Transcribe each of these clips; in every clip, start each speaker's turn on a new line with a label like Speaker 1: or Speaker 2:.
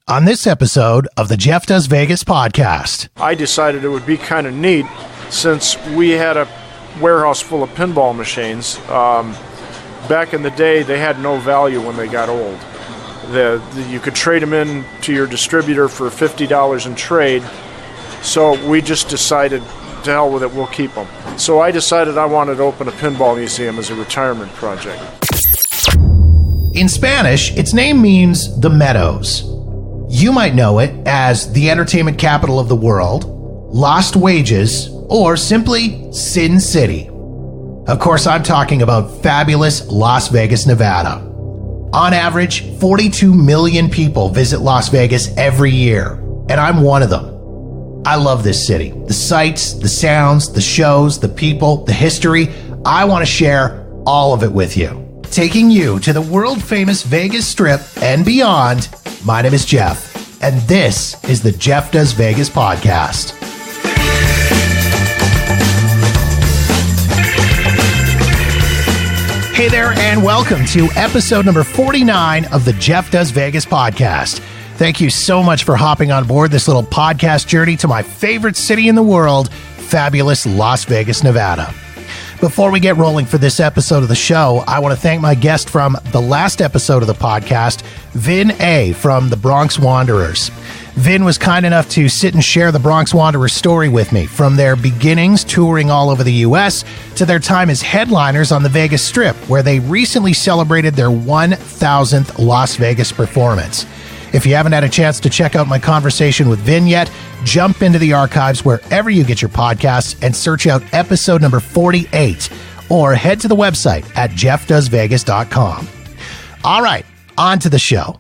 Speaker 1: on this episode of the Jeff Does Vegas podcast.
Speaker 2: I decided it would be kind of neat since we had a warehouse full of pinball machines. Back in the day, they had no value when they got old. You could trade them in to your distributor for $50 in trade. So we just decided, to hell with it, we'll keep them. So I decided I wanted to open a pinball museum as a retirement project.
Speaker 1: In Spanish, its name means the Meadows. You might know it as the entertainment capital of the world, Lost Wages, or simply Sin City. Of course, I'm talking about fabulous Las Vegas, Nevada. On average, 42 million people visit Las Vegas every year, and I'm one of them. I love this city. The sights, the sounds, the shows, the people, the history. I want to share all of it with you. Taking you to the world-famous Vegas Strip and beyond, my name is Jeff, and this is the Jeff Does Vegas podcast. Hey there, and welcome to episode number 49 of the Jeff Does Vegas podcast. Thank you so much for hopping on board this little podcast journey to my favorite city in the world, fabulous Las Vegas, Nevada. Before we get rolling for this episode of the show, I want to thank my guest from the last episode of the podcast, Vin A. from the Bronx Wanderers. Vin was kind enough to sit and share the Bronx Wanderers story with me, from their beginnings touring all over the U.S. to their time as headliners on the Vegas Strip, where they recently celebrated their 1,000th Las Vegas performance. If you haven't had a chance to check out my conversation with Vin yet, jump into the archives wherever you get your podcasts and search out episode number 48, or head to the website at jeffdoesvegas.com. All right, on to the show.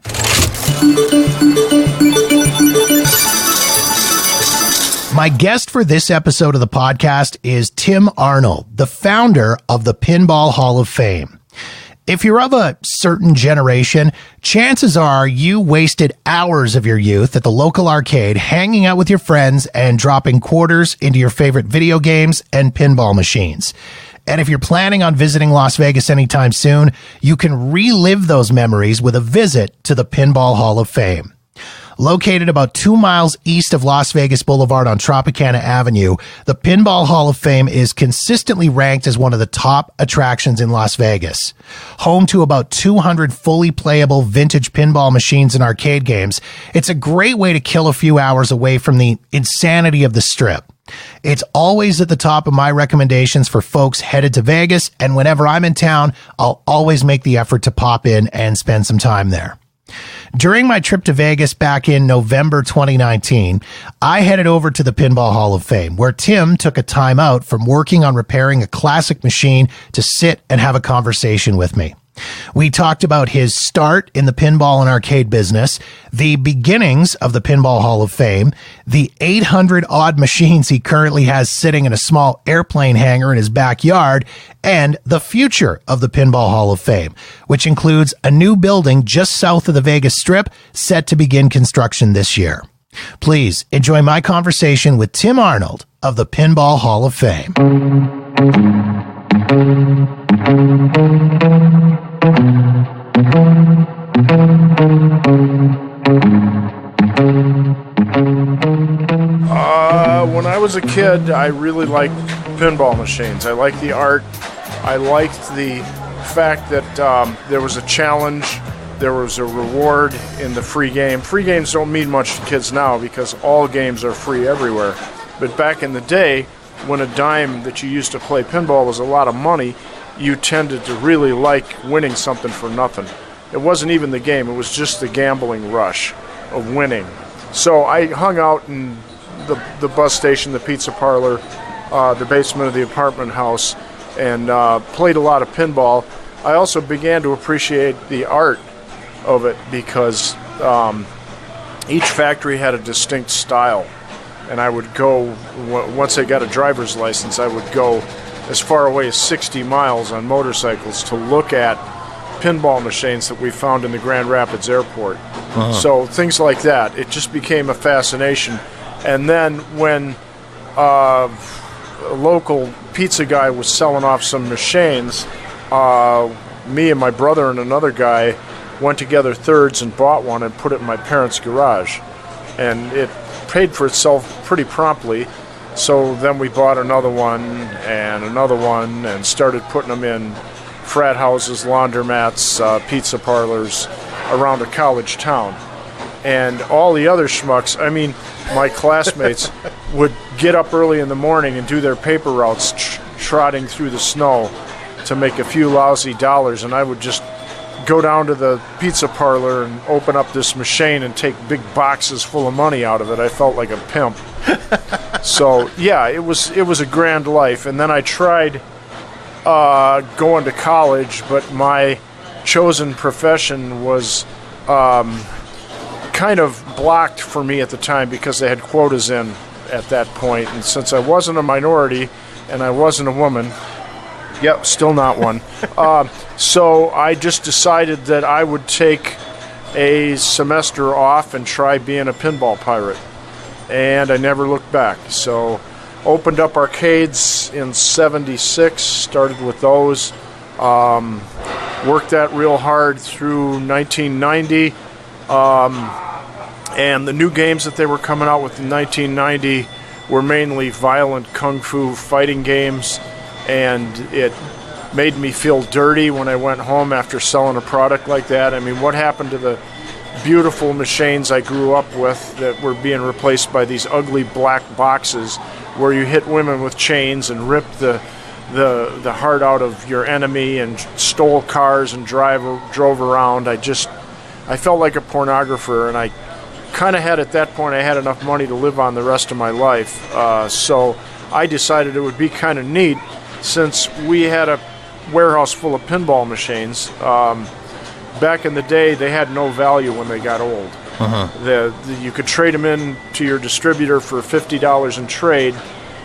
Speaker 1: My guest for this episode of the podcast is Tim Arnold, the founder of the Pinball Hall of Fame. If you're of a certain generation, chances are you wasted hours of your youth at the local arcade hanging out with your friends and dropping quarters into your favorite video games and pinball machines. And if you're planning on visiting Las Vegas anytime soon, you can relive those memories with a visit to the Pinball Hall of Fame. Located about 2 miles east of Las Vegas Boulevard on Tropicana Avenue, the Pinball Hall of Fame is consistently ranked as one of the top attractions in Las Vegas. Home to about 200 fully playable vintage pinball machines and arcade games, it's a great way to kill a few hours away from the insanity of the Strip. It's always at the top of my recommendations for folks headed to Vegas, and whenever I'm in town, I'll always make the effort to pop in and spend some time there. During my trip to Vegas back in November 2019, I headed over to the Pinball Hall of Fame, where Tim took a time out from working on repairing a classic machine to sit and have a conversation with me. We talked about his start in the pinball and arcade business, the beginnings of the Pinball Hall of Fame, the 800 odd machines he currently has sitting in a small airplane hangar in his backyard, and the future of the Pinball Hall of Fame, which includes a new building just south of the Vegas Strip set to begin construction this year. Please enjoy my conversation with Tim Arnold of the Pinball Hall of Fame.
Speaker 2: When I was a kid, I really liked pinball machines. I liked the art. I liked the fact that there was a challenge. There was a reward in the free game. Free games don't mean much to kids now because all games are free everywhere. But back in the day, when a dime that you used to play pinball was a lot of money, you tended to really like winning something for nothing. It wasn't even the game, it was just the gambling rush of winning. So I hung out in the bus station, the pizza parlor, the basement of the apartment house, and played a lot of pinball. I also began to appreciate the art of it because each factory had a distinct style. And I would go, once I got a driver's license, I would go as far away as 60 miles on motorcycles to look at pinball machines that we found in the Grand Rapids airport. Uh-huh. So things like that. It just became a fascination. And then when a local pizza guy was selling off some machines, me and my brother and another guy went together thirds and bought one and put it in my parents' garage. And it paid for itself pretty promptly. So then we bought another one and started putting them in frat houses, laundromats, pizza parlors around a college town. And all the other schmucks, I mean, my classmates would get up early in the morning and do their paper routes trotting through the snow to make a few lousy dollars, and I would just go down to the pizza parlor and open up this machine and take big boxes full of money out of it. I felt like a pimp. So yeah, it was a grand life. And then I tried going to college, but my chosen profession was kind of blocked for me at the time because they had quotas in at that point. And since I wasn't a minority and I wasn't a woman, yep, still not one. So I just decided that I would take a semester off and try being a pinball pirate. And I never looked back. So opened up arcades in '76, started with those. Worked that real hard through 1990. And the new games that they were coming out with in 1990 were mainly violent kung fu fighting games. And it made me feel dirty when I went home after selling a product like that. I mean, what happened to the beautiful machines I grew up with that were being replaced by these ugly black boxes where you hit women with chains and ripped the heart out of your enemy and stole cars and drove around. I felt like a pornographer, and I kind of had, at that point, I had enough money to live on the rest of my life. So I decided it would be kind of neat, since we had a warehouse full of pinball machines. Back in the day, they had no value when they got old. You could trade them in to your distributor for $50 in trade,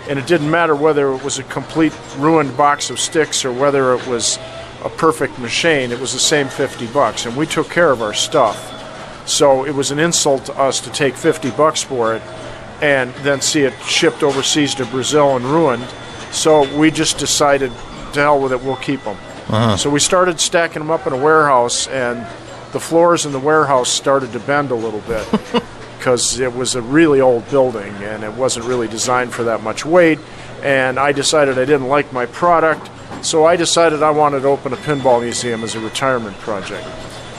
Speaker 2: and it didn't matter whether it was a complete ruined box of sticks or whether it was a perfect machine. It was the same $50, and we took care of our stuff. So it was an insult to us to take $50 for it and then see it shipped overseas to Brazil and ruined. So we just decided, to hell with it, we'll keep them. So we started stacking them up in a warehouse, and the floors in the warehouse started to bend a little bit because it was a really old building and it wasn't really designed for that much weight. And I decided I didn't like my product, so I decided I wanted to open a pinball museum as a retirement project.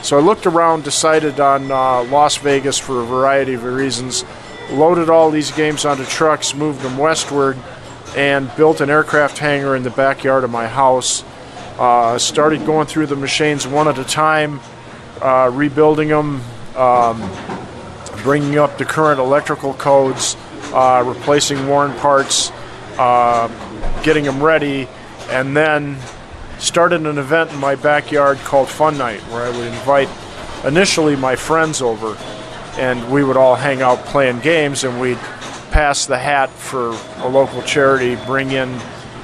Speaker 2: So I looked around, decided on Las Vegas for a variety of reasons, loaded all these games onto trucks, moved them westward, and built an aircraft hangar in the backyard of my house. Started going through the machines one at a time, rebuilding them, bringing up the current electrical codes, replacing worn parts, getting them ready, and then started an event in my backyard called Fun Night, where I would invite initially my friends over, and we would all hang out playing games, and we'd pass the hat for a local charity, bring in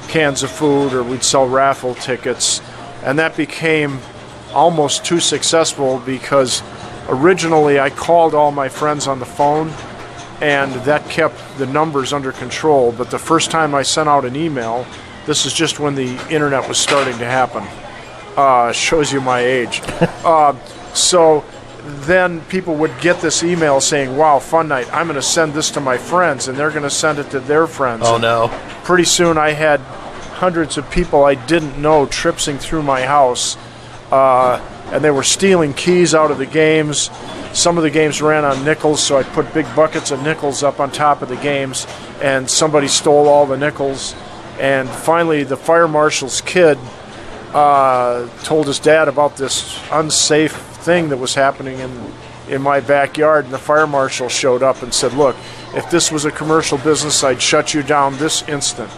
Speaker 2: cans of food, or we'd sell raffle tickets. And that became almost too successful because originally I called all my friends on the phone, and that kept the numbers under control. But the first time I sent out an email, this is just when the internet was starting to happen. Shows you my age. So then people would get this email saying, wow, Fun Night, I'm going to send this to my friends, and they're going to send it to their friends.
Speaker 1: Oh, no.
Speaker 2: Pretty soon I had hundreds of people I didn't know tripsing through my house, and they were stealing keys out of the games. Some of the games ran on nickels, so I put big buckets of nickels up on top of the games, and somebody stole all the nickels. And finally, the fire marshal's kid told his dad about this unsafe thing that was happening in my backyard, and the fire marshal showed up and said, look, if this was a commercial business, I'd shut you down this instant.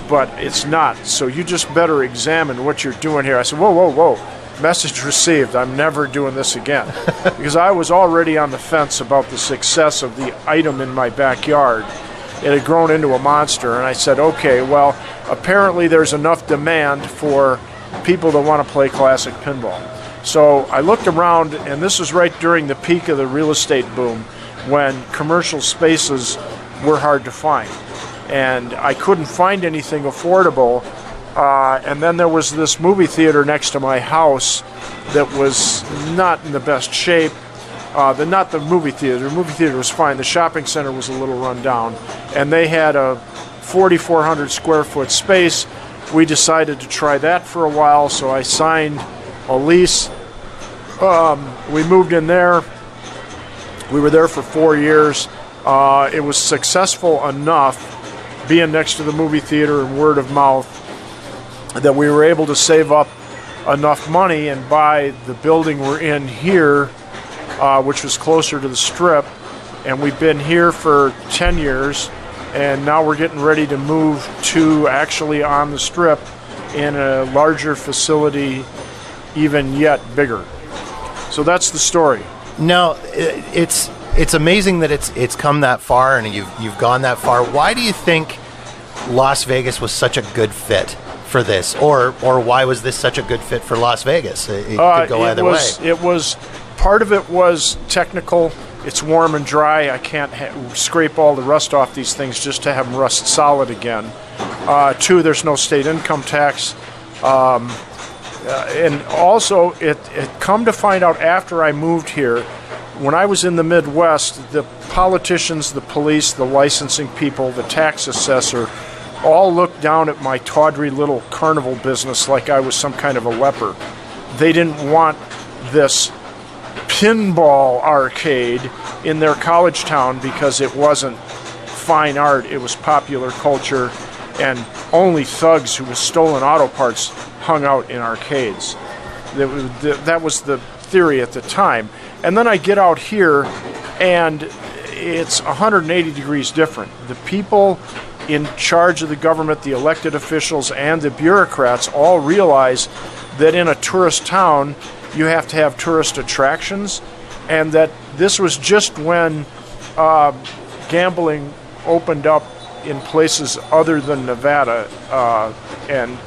Speaker 2: But it's not, so you just better examine what you're doing here. I said, whoa, whoa, whoa, message received. I'm never doing this again. Because I was already on the fence about the success of the item in my backyard. It had grown into a monster, and I said, okay, well, apparently there's enough demand for people that want to play classic pinball. So I looked around, and this was right during the peak of the real estate boom, when commercial spaces were hard to find. And I couldn't find anything affordable And then there was this movie theater next to my house that was not in the best shape. Not the movie theater. The movie theater was fine. The shopping center was a little run down. And they had a 4,400 square foot space. We decided to try that for a while, so I signed a lease. We moved in there. We were there for 4 years. It was successful enough, being next to the movie theater and word of mouth, that we were able to save up enough money and buy the building we're in here, which was closer to the Strip. And we've been here for 10 years, and now we're getting ready to move to actually on the Strip in a larger facility, even yet bigger. So that's the story.
Speaker 3: No, it's amazing that it's come that far and you've gone that far. Why do you think Las Vegas was such a good fit for this, or why was this such a good fit for Las Vegas? It could go either way.
Speaker 2: It was part of it was technical. It's warm and dry. I can't scrape all the rust off these things just to have them rust solid again. 2, there's no state income tax. And also, it come to find out after I moved here, when I was in the Midwest, the politicians, the police, the licensing people, the tax assessor, all looked down at my tawdry little carnival business like I was some kind of a leper. They didn't want this pinball arcade in their college town because it wasn't fine art, it was popular culture, and only thugs who with stolen auto parts hung out in arcades. That was the theory at the time. And then I get out here, and it's 180 degrees different. The people in charge of the government, the elected officials, and the bureaucrats all realize that in a tourist town, you have to have tourist attractions, and that this was just when gambling opened up in places other than Nevada, and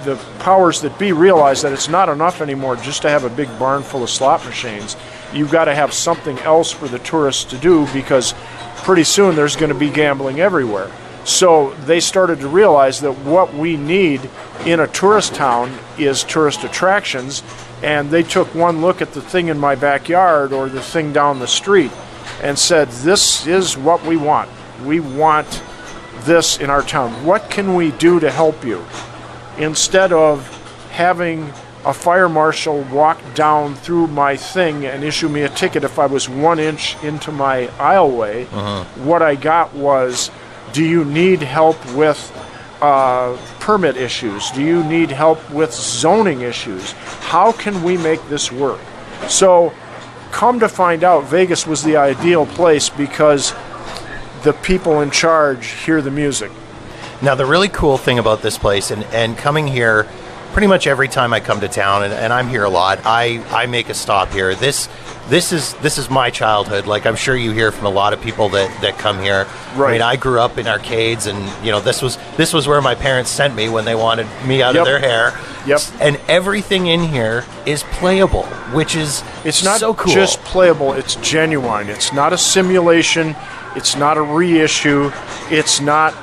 Speaker 2: the powers that be realize that it's not enough anymore just to have a big barn full of slot machines. You've got to have something else for the tourists to do, because pretty soon there's going to be gambling everywhere. So they started to realize that what we need in a tourist town is tourist attractions, and they took one look at the thing in my backyard or the thing down the street and said, this is what we want. We want this in our town. What can we do to help you? Instead of having a fire marshal walk down through my thing and issue me a ticket if I was 1 inch into my aisleway, what I got was, do you need help with permit issues? Do you need help with zoning issues? How can we make this work? So come to find out, Vegas was the ideal place because the people in charge hear the music.
Speaker 3: Now, the really cool thing about this place, and coming here pretty much every time I come to town, and I'm here a lot, I make a stop here. This is my childhood. Like, I'm sure you hear from a lot of people that come here.
Speaker 2: Right.
Speaker 3: I mean, I grew up in arcades, and this was where my parents sent me when they wanted me out of their hair.
Speaker 2: Yep.
Speaker 3: And everything in here is playable, which is
Speaker 2: it's not
Speaker 3: so cool.
Speaker 2: Just playable. It's genuine. It's not a simulation. It's not a reissue. It's not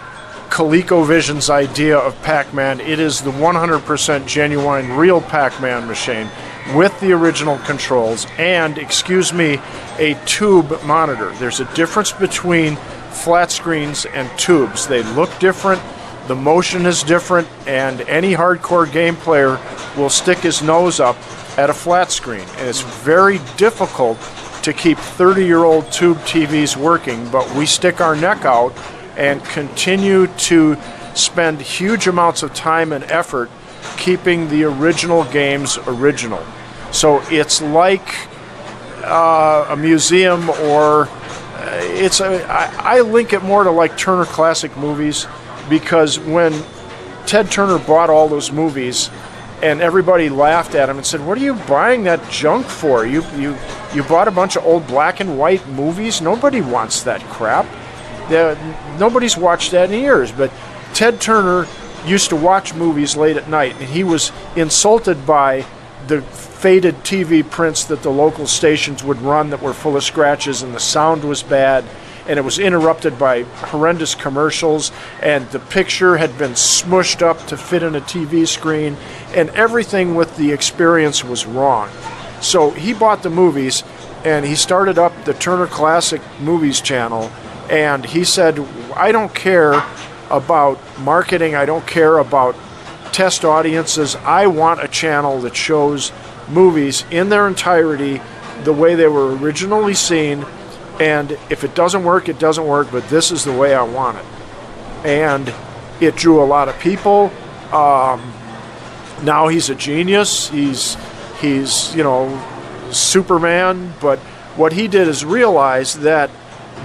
Speaker 2: ColecoVision's idea of Pac-Man. It is the 100% genuine, real Pac-Man machine with the original controls and, excuse me, a tube monitor. There's a difference between flat screens and tubes. They look different, the motion is different, and any hardcore game player will stick his nose up at a flat screen. And it's very difficult to keep 30-year-old tube TVs working, but we stick our neck out and continue to spend huge amounts of time and effort keeping the original games original. So it's like a museum, or I link it more to like Turner Classic Movies, because when Ted Turner bought all those movies and everybody laughed at him and said, what are you buying that junk for? You bought a bunch of old black and white movies? Nobody wants that crap. Nobody's watched that in years. But Ted Turner used to watch movies late at night, and he was insulted by the faded TV prints that the local stations would run that were full of scratches, and the sound was bad. and it was interrupted by horrendous commercials, and the picture had been smushed up to fit in a TV screen, and everything with the experience was wrong. So he bought the movies, and he started up the Turner Classic Movies channel, and he said, I don't care about marketing, I don't care about test audiences, I want a channel that shows movies in their entirety the way they were originally seen, and if it doesn't work, it doesn't work, but this is the way I want it. And it drew a lot of people. Now he's a genius. He's Superman, but what he did is realize that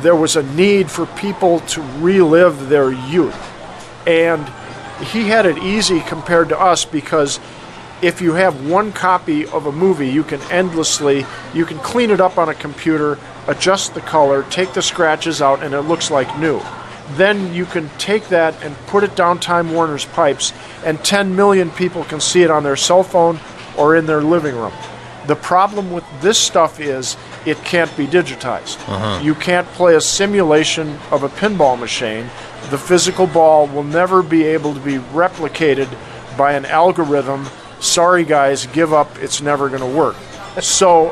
Speaker 2: there was a need for people to relive their youth. And he had it easy compared to us, because if you have one copy of a movie, you can clean it up on a computer, adjust the color, take the scratches out, and it looks like new. Then you can take that and put it down Time Warner's pipes, and 10 million people can see it on their cell phone or in their living room. The problem with this stuff is it can't be digitized. You can't play a simulation of a pinball machine. The physical ball will never be able to be replicated by an algorithm. Sorry guys, give up, it's never going to work. So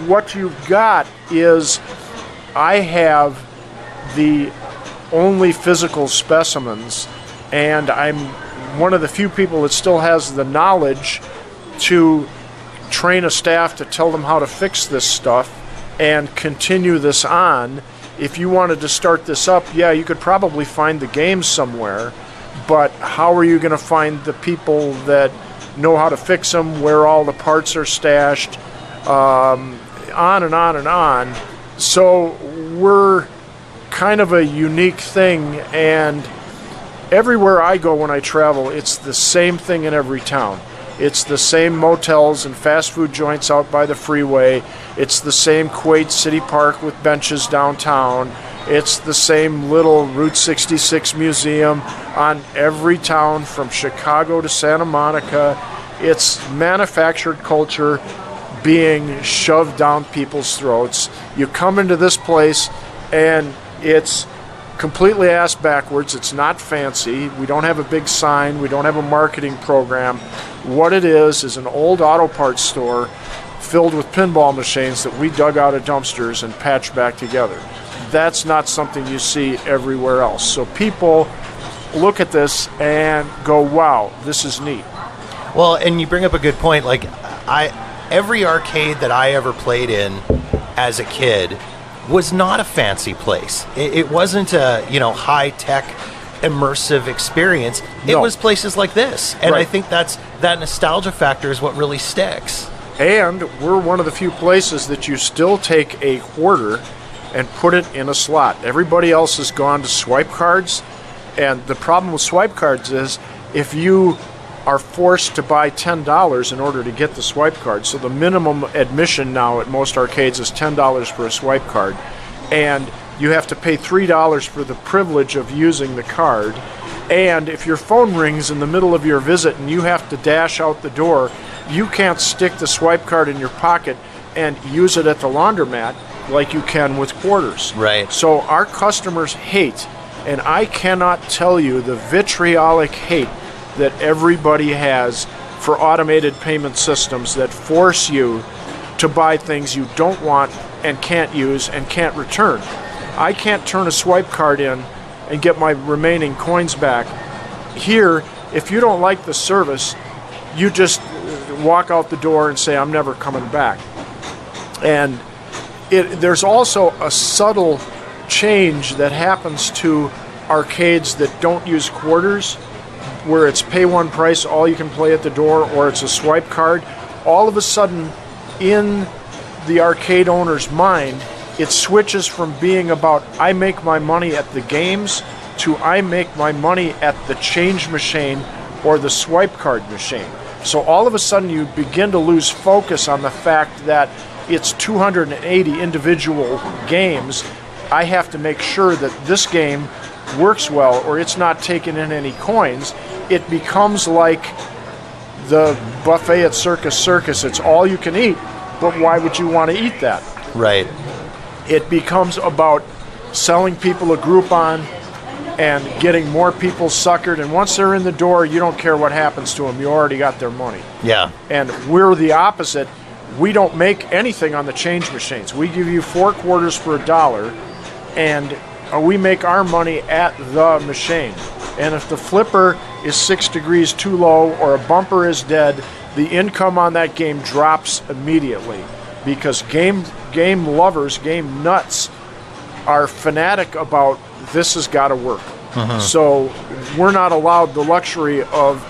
Speaker 2: what you've got is, I have the only physical specimens, and I'm one of the few people that still has the knowledge to train a staff to tell them how to fix this stuff and continue this on. If you wanted to start this up, yeah, you could probably find the games somewhere, but how are you going to find the people that know how to fix them, where all the parts are stashed, on and on and on. So we're kind of a unique thing, and everywhere I go when I travel, it's the same thing in every town. It's the same motels and fast food joints out by the freeway. It's the same quaint city park with benches downtown. It's the same little Route 66 museum on every town from Chicago to Santa Monica. It's manufactured culture being shoved down people's throats. You come into this place and it's completely ass backwards. It's not fancy. We don't have a big sign. We don't have a marketing program. What it is an old auto parts store filled with pinball machines that we dug out of dumpsters and patched back together. That's not something you see everywhere else. So people look at this and go, wow, this is neat.
Speaker 3: Well, and you bring up a good point. Like, every arcade that I ever played in as a kid was not a fancy place. It wasn't a high-tech, immersive experience. It was places like this. And
Speaker 2: Right.
Speaker 3: I think that nostalgia factor is what really sticks.
Speaker 2: And we're one of the few places that you still take a quarter and put it in a slot. Everybody else has gone to swipe cards, and the problem with swipe cards is if you are forced to buy $10 in order to get the swipe card. So the minimum admission now at most arcades is $10 for a swipe card, and you have to pay $3 for the privilege of using the card. And if your phone rings in the middle of your visit and you have to dash out the door, you can't stick the swipe card in your pocket and use it at the laundromat like you can with quarters.
Speaker 3: Right.
Speaker 2: So our customers hate, and I cannot tell you the vitriolic hate that everybody has for automated payment systems that force you to buy things you don't want and can't use and can't return. I can't turn a swipe card in and get my remaining coins back. Here, if you don't like the service, you just walk out the door and say, I'm never coming back. And there's also a subtle change that happens to arcades that don't use quarters, where it's pay one price, all you can play at the door, or it's a swipe card. All of a sudden, in the arcade owner's mind, it switches from being about I make my money at the games to I make my money at the change machine or the swipe card machine. So all of a sudden you begin to lose focus on the fact that it's 280 individual games. I have to make sure that this game works well or it's not taking in any coins. It becomes like the buffet at Circus Circus. It's all you can eat, but why would you want to eat that?
Speaker 3: Right.
Speaker 2: It becomes about selling people a Groupon and getting more people suckered. And once they're in the door, you don't care what happens to them. You already got their money.
Speaker 3: Yeah.
Speaker 2: And we're the opposite. We don't make anything on the change machines. We give you 4 quarters for $1, and we make our money at the machine. And if the flipper is 6 degrees too low or a bumper is dead, the income on that game drops immediately, because game lovers, game nuts, are fanatic about this has got to work. So we're not allowed the luxury of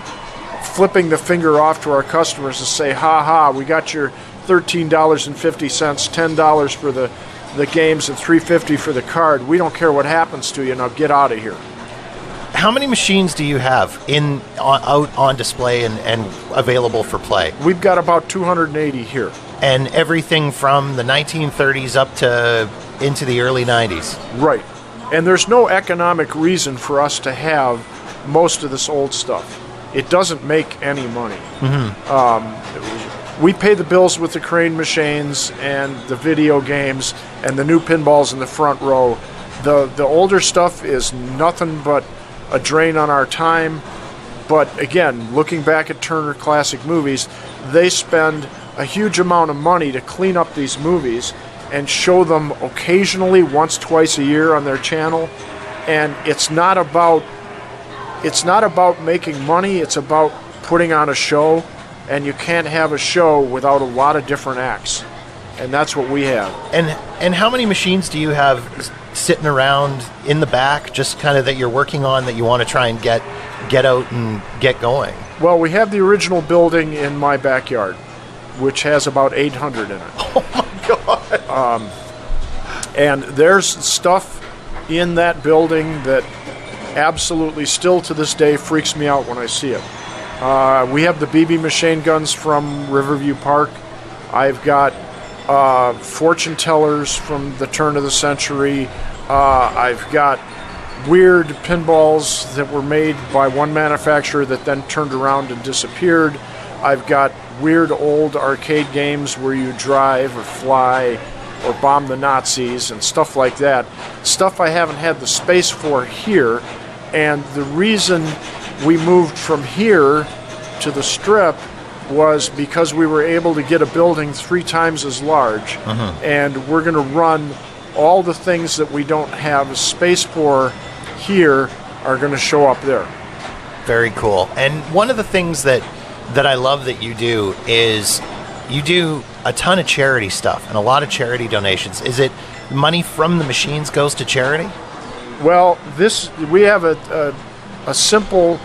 Speaker 2: flipping the finger off to our customers to say, ha ha, we got your $13.50, $10 for the games, and $3.50 for the card. We don't care what happens to you. Now get out of here.
Speaker 3: How many machines do you have out on display and available for play?
Speaker 2: We've got about 280 here.
Speaker 3: And everything from the 1930s up to into the early 90s.
Speaker 2: Right. And there's no economic reason for us to have most of this old stuff. It doesn't make any money. We pay the bills with the crane machines and the video games and the new pinballs in the front row. The older stuff is nothing but a drain on our time. But again, looking back at Turner Classic Movies, they spend a huge amount of money to clean up these movies and show them occasionally, once, twice a year on their channel. And it's not about making money, it's about putting on a show. And you can't have a show without a lot of different acts. And that's what we have.
Speaker 3: And how many machines do you have sitting around in the back, just kind of that you're working on, that you want to try and get out and get going?
Speaker 2: Well, we have the original building in my backyard, which has about 800 in it.
Speaker 3: Oh my God!
Speaker 2: And there's stuff in that building that absolutely still to this day freaks me out when I see it. We have the BB machine guns from Riverview Park. I've got fortune tellers from the turn of the century. I've got weird pinballs that were made by one manufacturer that then turned around and disappeared. I've got weird old arcade games where you drive or fly or bomb the Nazis and stuff like that. Stuff I haven't had the space for here. And the reason we moved from here to the Strip was because we were able to get a building 3 times as large. And we're going to run all the things that we don't have space for here are going to show up there.
Speaker 3: Very cool. And one of the things that I love that you do is you do a ton of charity stuff and a lot of charity donations. Is it money from the machines goes to charity?
Speaker 2: Well, we have a simple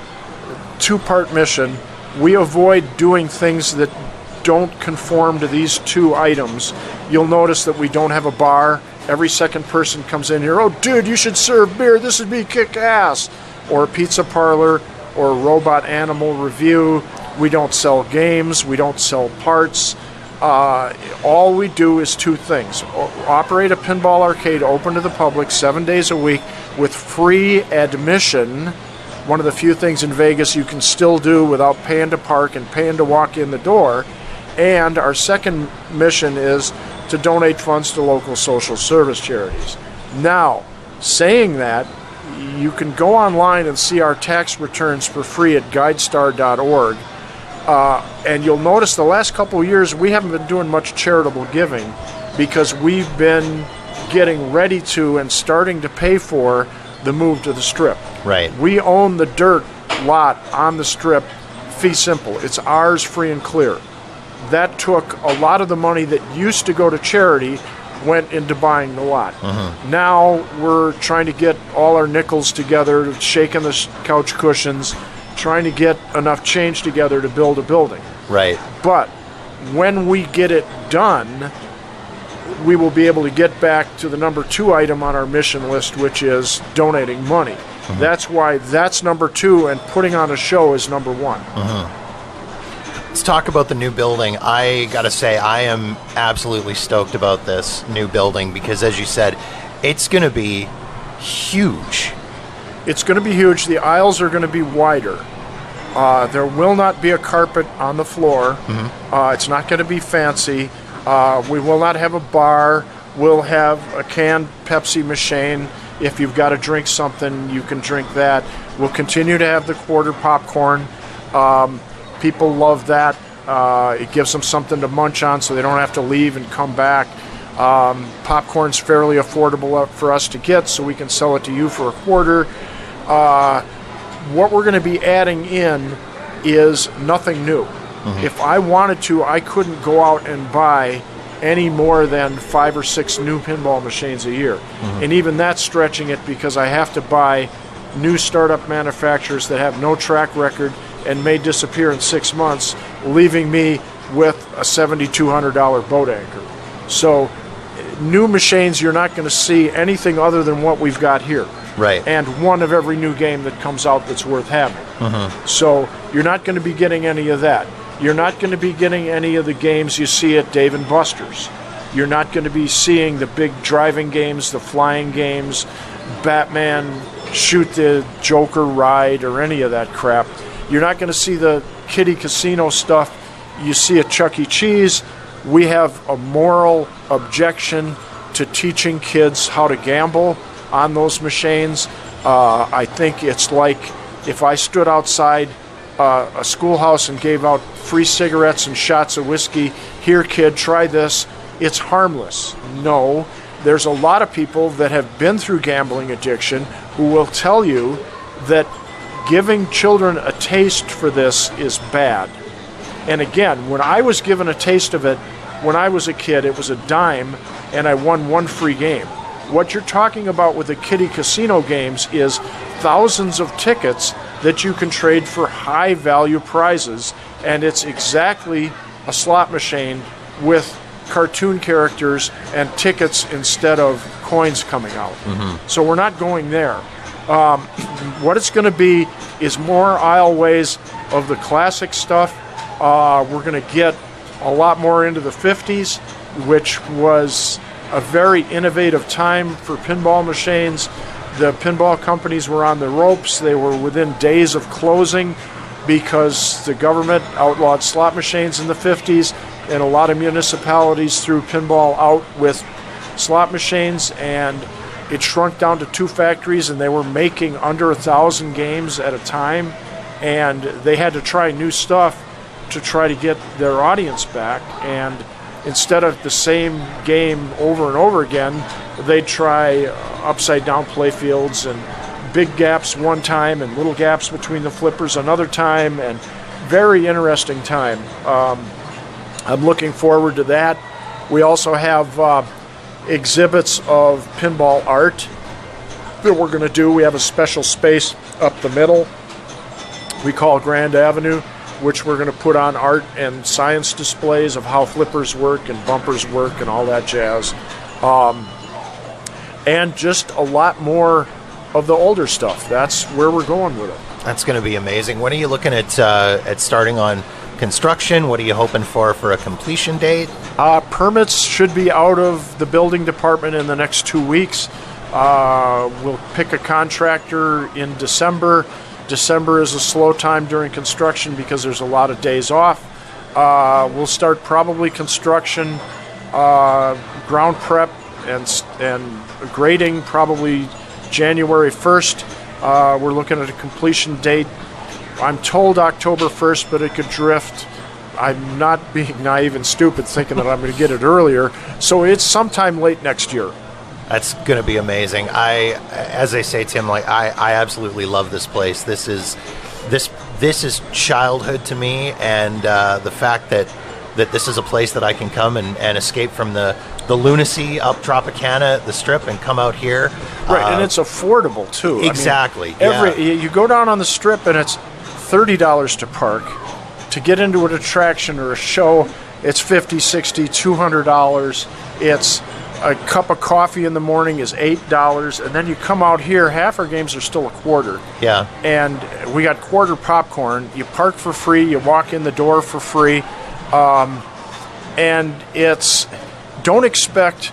Speaker 2: 2-part mission. We avoid doing things that don't conform to these 2 items. You'll notice that we don't have a bar. Every second person comes in here, oh dude, you should serve beer, this would be kick-ass. Or a pizza parlor, or a robot animal review. We don't sell games, we don't sell parts. All we do is 2 things. Operate a pinball arcade open to the public 7 days a week with free admission. One of the few things in Vegas you can still do without paying to park and paying to walk in the door. And our second mission is to donate funds to local social service charities. Now, saying that, you can go online and see our tax returns for free at guidestar.org. And you'll notice the last couple of years we haven't been doing much charitable giving because we've been getting ready to and starting to pay for the move to the Strip.
Speaker 3: Right.
Speaker 2: We own the dirt lot on the Strip, fee simple. It's ours free and clear. That took a lot of the money that used to go to charity went into buying the lot. Now we're trying to get all our nickels together, shaking the couch cushions, trying to get enough change together to build a building.
Speaker 3: Right.
Speaker 2: But when we get it done, we will be able to get back to the number 2 item on our mission list, which is donating money. That's why that's number 2, and putting on a show is number 1.
Speaker 3: Let's talk about the new building. I gotta say, I am absolutely stoked about this new building because, as you said, it's gonna be huge.
Speaker 2: It's going to be huge. The aisles are going to be wider. There will not be a carpet on the floor. It's not going to be fancy. We will not have a bar We'll have a canned Pepsi machine. If you've got to drink something, you can drink that. We'll continue to have the quarter popcorn. People love that. It gives them something to munch on so they don't have to leave and come back. Popcorn's fairly affordable for us to get, so we can sell it to you for a quarter. What we're going to be adding in is nothing new. If I wanted to, I couldn't go out and buy any more than 5 or 6 new pinball machines a year. And even that's stretching it, because I have to buy new startup manufacturers that have no track record and may disappear in 6 months, leaving me with a $7,200 boat anchor. So new machines, you're not going to see anything other than what we've got here.
Speaker 3: Right.
Speaker 2: And one of every new game that comes out that's worth having. So you're not going to be getting any of that. You're not going to be getting any of the games you see at Dave & Buster's. You're not going to be seeing the big driving games, the flying games, Batman Shoot the Joker ride, or any of that crap. You're not going to see the kiddie casino stuff you see at Chuck E. Cheese. We have a moral objection to teaching kids how to gamble on those machines. I think it's like if I stood outside a schoolhouse and gave out free cigarettes and shots of whiskey. Here, kid, try this. It's harmless. No, there's a lot of people that have been through gambling addiction who will tell you that giving children a taste for this is bad. And again, when I was given a taste of it when I was a kid, it was a dime, and I won 1 free game. What you're talking about with the kiddie casino games is thousands of tickets that you can trade for high value prizes, and it's exactly a slot machine with cartoon characters and tickets instead of coins coming out. So we're not going there. What it's going to be is more aisleways of the classic stuff. We're going to get a lot more into the 50s, which was a very innovative time for pinball machines. The pinball companies were on the ropes. They were within days of closing because the government outlawed slot machines in the 50s, and a lot of municipalities threw pinball out with slot machines, and it shrunk down to 2 factories, and they were making under 1,000 games at a time, and they had to try new stuff to try to get their audience back. And instead of the same game over and over again, they'd try upside down playfields and big gaps one time and little gaps between the flippers another time, and very interesting time. I'm looking forward to that. We also have exhibits of pinball art that we're going to do. We have a special space up the middle we call Grand Avenue, which we're going to put on art and science displays of how flippers work and bumpers work and all that jazz. And just a lot more of the older stuff. That's where we're going with it.
Speaker 3: That's going to be amazing. When are you looking at starting on construction? What are you hoping for a completion date?
Speaker 2: Permits should be out of the building department in the next 2 weeks. We'll pick a contractor in December. December is a slow time during construction because there's a lot of days off. We'll start probably construction, ground prep, and grading probably January 1st. We're looking at a completion date. I'm told October 1st, but it could drift. I'm not being naive and stupid thinking that I'm going to get it earlier. So it's sometime late next year.
Speaker 3: That's going to be amazing. As I say, Tim, I absolutely love this place. This is childhood to me, and the fact that this is a place that I can come and escape from the lunacy up Tropicana, the Strip, and come out here.
Speaker 2: Right, and it's affordable too.
Speaker 3: Exactly.
Speaker 2: I mean, you go down on the Strip and it's $30 to park. To get into an attraction or a show, it's $50, $60, $200. It's a cup of coffee in the morning is $8, and then you come out here, half our games are still a quarter.
Speaker 3: Yeah.
Speaker 2: And we got quarter popcorn. You park for free, you walk in the door for free. And don't expect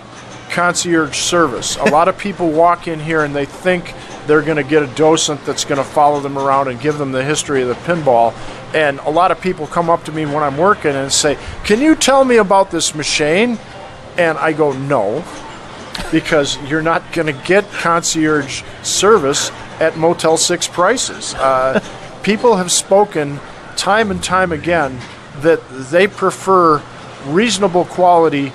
Speaker 2: concierge service. A lot of people walk in here and they think they're going to get a docent that's going to follow them around and give them the history of the pinball. And a lot of people come up to me when I'm working and say, "Can you tell me about this machine?" And I go, "No." because you're not going to get concierge service at Motel 6 prices. People have spoken time and time again that they prefer reasonable quality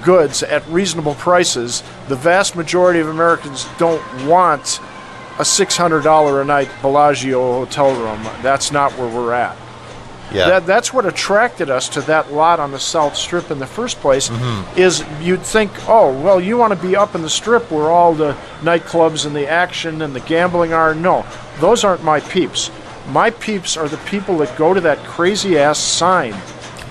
Speaker 2: goods at reasonable prices. The vast majority of Americans don't want a $600 a night Bellagio hotel room. That's not where we're at.
Speaker 3: Yeah.
Speaker 2: That's what attracted us to that lot on the South Strip in the first place, is you'd think, oh, well, you want to be up in the Strip where all the nightclubs and the action and the gambling are. No, those aren't my peeps. My peeps are the people that go to that crazy-ass sign,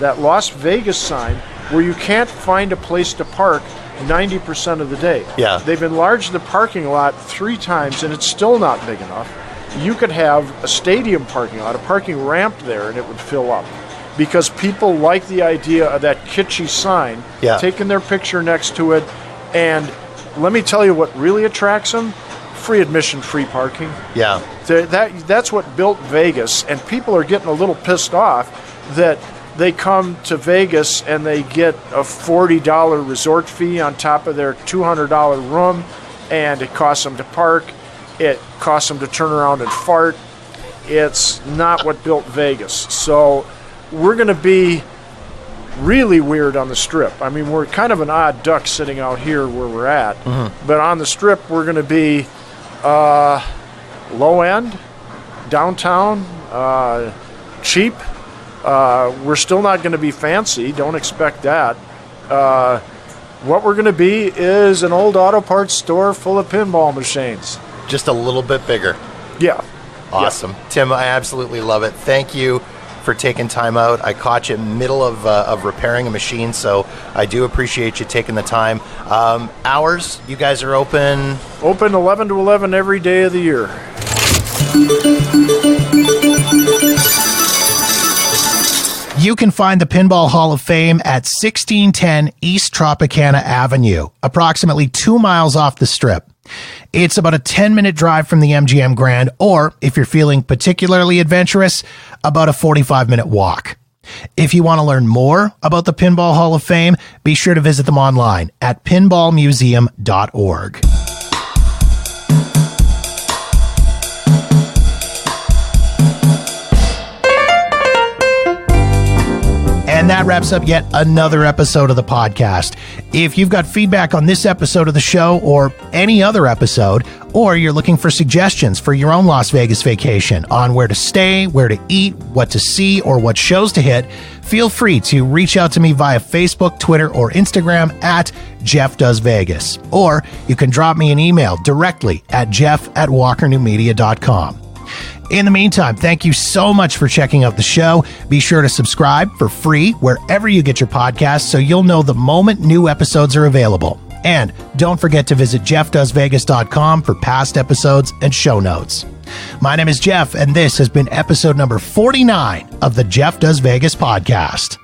Speaker 2: that Las Vegas sign, where you can't find a place to park 90% of the day.
Speaker 3: Yeah.
Speaker 2: They've enlarged the parking lot 3 times, and it's still not big enough. You could have a stadium parking lot, a parking ramp there, and it would fill up. Because people like the idea of that kitschy sign, taking their picture next to it, and let me tell you what really attracts them: free admission, free parking.
Speaker 3: Yeah.
Speaker 2: That's what built Vegas, and people are getting a little pissed off that they come to Vegas and they get a $40 resort fee on top of their $200 room, and it costs them to park. It costs them to turn around and fart. It's not what built Vegas. So we're going to be really weird on the Strip. I mean, we're kind of an odd duck sitting out here where we're at. But on the Strip, we're going to be low end, downtown, cheap. We're still not going to be fancy. Don't expect that. What we're going to be is an old auto parts store full of pinball machines.
Speaker 3: Just a little bit bigger.
Speaker 2: Yeah.
Speaker 3: Awesome. Yeah. Tim, I absolutely love it. Thank you for taking time out. I caught you in the middle of repairing a machine, so I do appreciate you taking the time. Hours, you guys are open?
Speaker 2: Open 11 to 11 every day of the year.
Speaker 1: You can find the Pinball Hall of Fame at 1610 East Tropicana Avenue, approximately 2 miles off the Strip. It's about a 10-minute drive from the MGM Grand, or if you're feeling particularly adventurous, about a 45-minute walk. If you want to learn more about the Pinball Hall of Fame, be sure to visit them online at pinballmuseum.org. And that wraps up yet another episode of the podcast. If you've got feedback on this episode of the show or any other episode, or you're looking for suggestions for your own Las Vegas vacation on where to stay, where to eat, what to see, or what shows to hit, feel free to reach out to me via Facebook, Twitter, or Instagram at Jeff Does Vegas. Or you can drop me an email directly at jeff@walkernewmedia.com. In the meantime, thank you so much for checking out the show. Be sure to subscribe for free wherever you get your podcasts so you'll know the moment new episodes are available. And don't forget to visit jeffdoesvegas.com for past episodes and show notes. My name is Jeff, and this has been episode number 49 of the Jeff Does Vegas podcast.